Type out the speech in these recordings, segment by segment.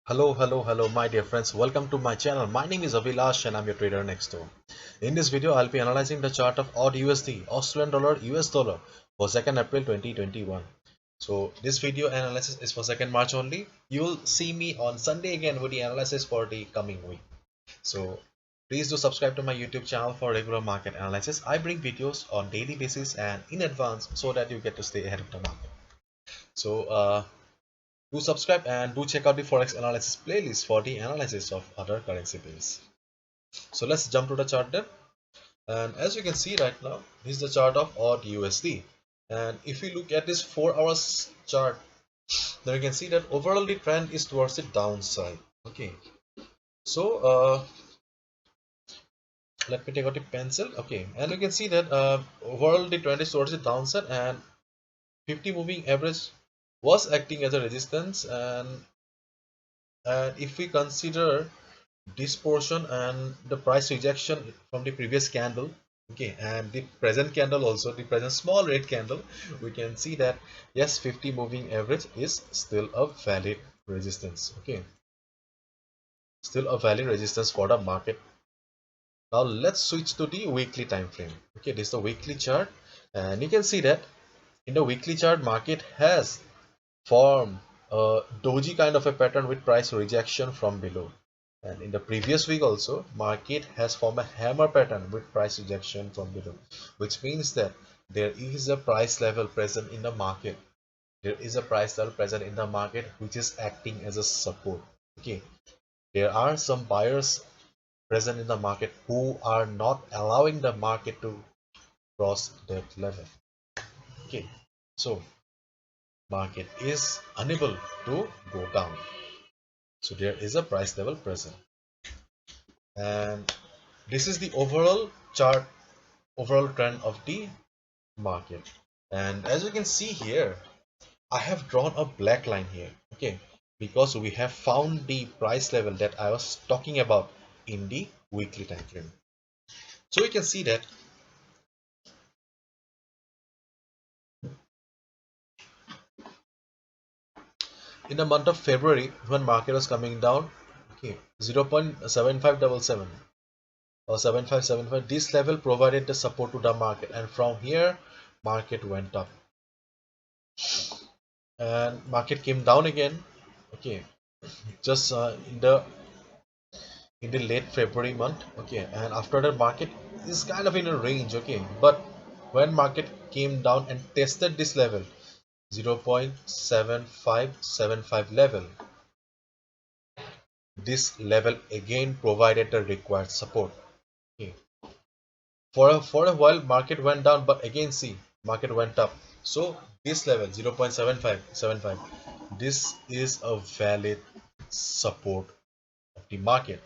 Hello, my dear friends. Welcome to my channel. My name is Avilash and I'm your trader next door. In this video, I'll be analyzing the chart of AUD USD, Australian dollar, US dollar for 2nd April 2021. So this video analysis is for 2nd March only. You'll see me on Sunday again with the analysis for the coming week. So please do subscribe to my YouTube channel for regular market analysis. I bring videos on daily basis and in advance so that you get to stay ahead of the market. So do subscribe and do check out the Forex analysis playlist for the analysis of other currency pairs. So let's jump to the chart then. And as you can see right now, this is the chart of AUD USD. And if we look at this 4 hours chart, then you can see that overall the trend is towards the downside. Okay. So let me take out the pencil. Okay. And you can see that overall the trend is towards the downside and 50 moving average was acting as a resistance, and if we consider this portion and the price rejection from the previous candle, okay, and the present candle also, the present small red candle, we can see that yes, 50 moving average is still a valid resistance. Okay, still a valid resistance for the market. Now let's switch to the weekly time frame. Okay, this is the weekly chart, and you can see that in the weekly chart, market has formed a doji kind of a pattern with price rejection from below. And in the previous week also, market has formed a hammer pattern with price rejection from below, which means that there is a price level present in the market. There is a price level present in the market which is acting as a support. Okay, there are some buyers present in the market who are not allowing the market to cross that level. Okay, so market is unable to go down. So there is a price level present. And this is the overall chart, overall trend of the market. And as you can see here, I have drawn a black line here, okay, because we have found the price level that I was talking about in the weekly time frame. So we can see that in the month of February, when market was coming down, okay, 0.7577 or 7575, this level provided the support to the market, and from here market went up and market came down again. Okay, just in the late February month. Okay, and after that market is kind of in a range. Okay, but when market came down and tested this level 0.7575 level, this level again provided the required support. Okay, for a while market went down, but again see, market went up. So this level 0.7575, this is a valid support of the market.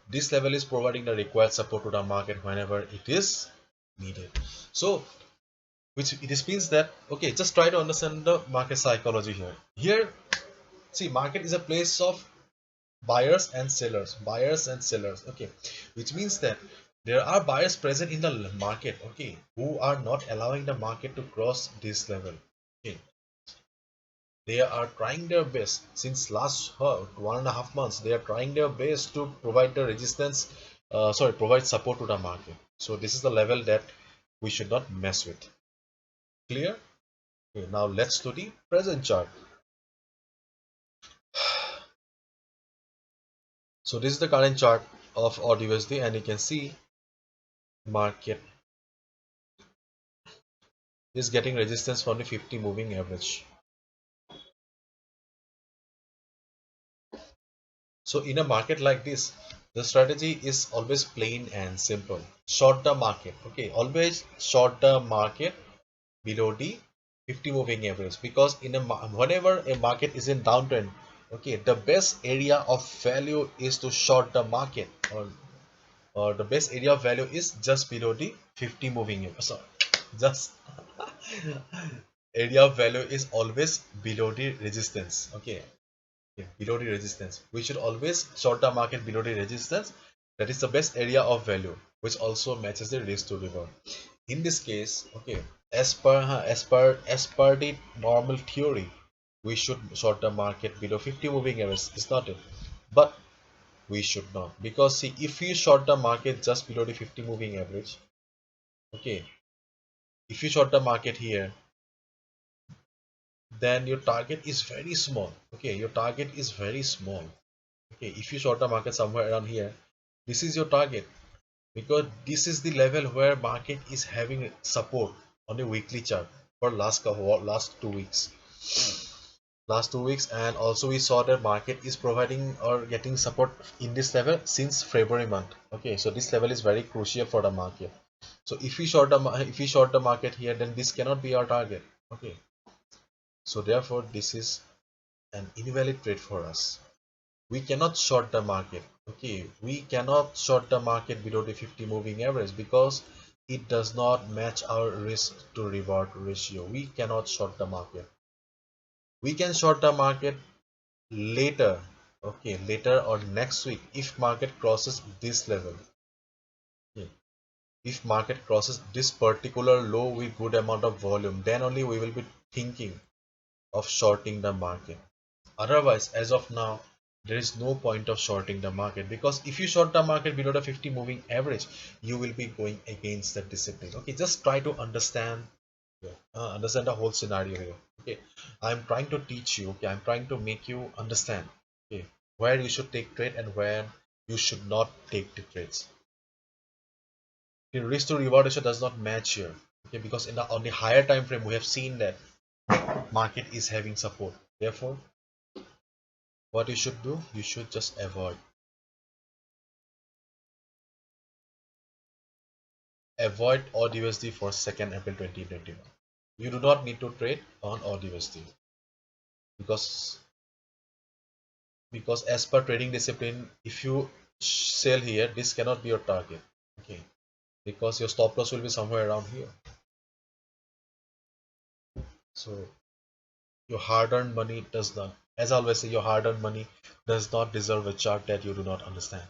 This level is providing the required support to the market whenever it is needed. So which this means that, okay, just try to understand the market psychology here. Here, see, market is a place of buyers and sellers, okay, which means that there are buyers present in the market, okay, who are not allowing the market to cross this level. Okay, they are trying their best since last 1.5 months. They are trying their best to provide the resistance, provide support to the market. So this is the level that we should not mess with. Clear? Okay, now let's do the present chart. So this is the current chart of AUD USD, and you can see market is getting resistance from the 50 moving average. So in a market like this, the strategy is always plain and simple. Short the market. Okay, always short the market below the 50 moving average, because whenever a market is in downtrend, okay, the best area of value is to short the market, or the best area of value is just below the 50 moving average. So just area of value is always below the resistance. Okay, below the resistance, we should always short the market below the resistance. That is the best area of value, which also matches the risk to reward. In this case, okay, as per the normal theory, we should short the market below 50 moving average, is not it? but we should not, because see, if you short the market just below the 50 moving average, okay, if you short the market here, then your target is very small. Okay, your target is very small. Okay, if you short the market somewhere around here, this is your target, because this is the level where market is having support on a weekly chart for last 2 weeks. And also we saw that market is providing or getting support in this level since February month. Okay, so this level is very crucial for the market. So if we short the market here, then this cannot be our target. Okay, so therefore this is an invalid trade for us. We cannot short the market. Okay, we cannot short the market below the 50 moving average, because it does not match our risk to reward ratio. We cannot short the market. We can short the market later, okay, later or next week, if market crosses this level. Okay. If market crosses this particular low with good amount of volume, then only we will be thinking of shorting the market. Otherwise, as of now, there is no point of shorting the market, because if you short the market below the 50 moving average, you will be going against the discipline. Okay, just try to understand, understand the whole scenario here. Okay, I'm trying to teach you. Okay, I'm trying to make you understand. Okay, where you should take trade and where you should not take the trades. The risk to reward ratio does not match here. Okay, because on the higher time frame we have seen that market is having support. Therefore, what you should do, you should just avoid AUD USD for 2nd April 2021. You do not need to trade on AUD USD, because as per trading discipline, if you sell here, this cannot be your target. Okay, because your stop loss will be somewhere around here. So your hard-earned money does not, as I always say, your hard-earned money does not deserve a chart that you do not understand.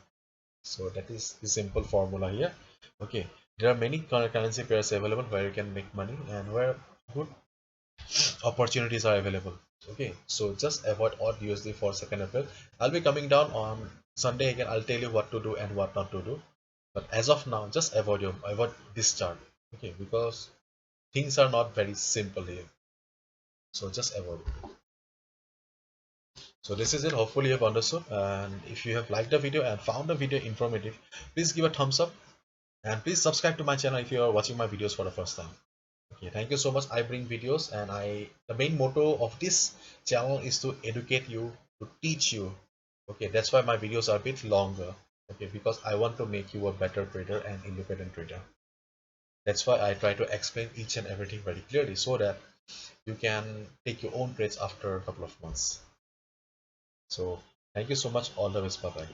So that is the simple formula here. Okay, there are many currency pairs available where you can make money and where good opportunities are available. Okay, so just avoid AUD USD for 2nd April. I'll be coming down on Sunday again. I'll tell you what to do and what not to do. But as of now, just avoid this chart. Okay, because things are not very simple here. So just avoid it. So this is it. Hopefully you have understood. And if you have liked the video and found the video informative, please give a thumbs up and please subscribe to my channel if you are watching my videos for the first time. Okay, thank you so much. I bring videos, and the main motto of this channel is to educate you, to teach you. Okay, that's why my videos are a bit longer. Okay, because I want to make you a better trader and independent trader. That's why I try to explain each and everything very clearly, so that you can take your own trades after a couple of months. So thank you so much. All the best. Bye bye.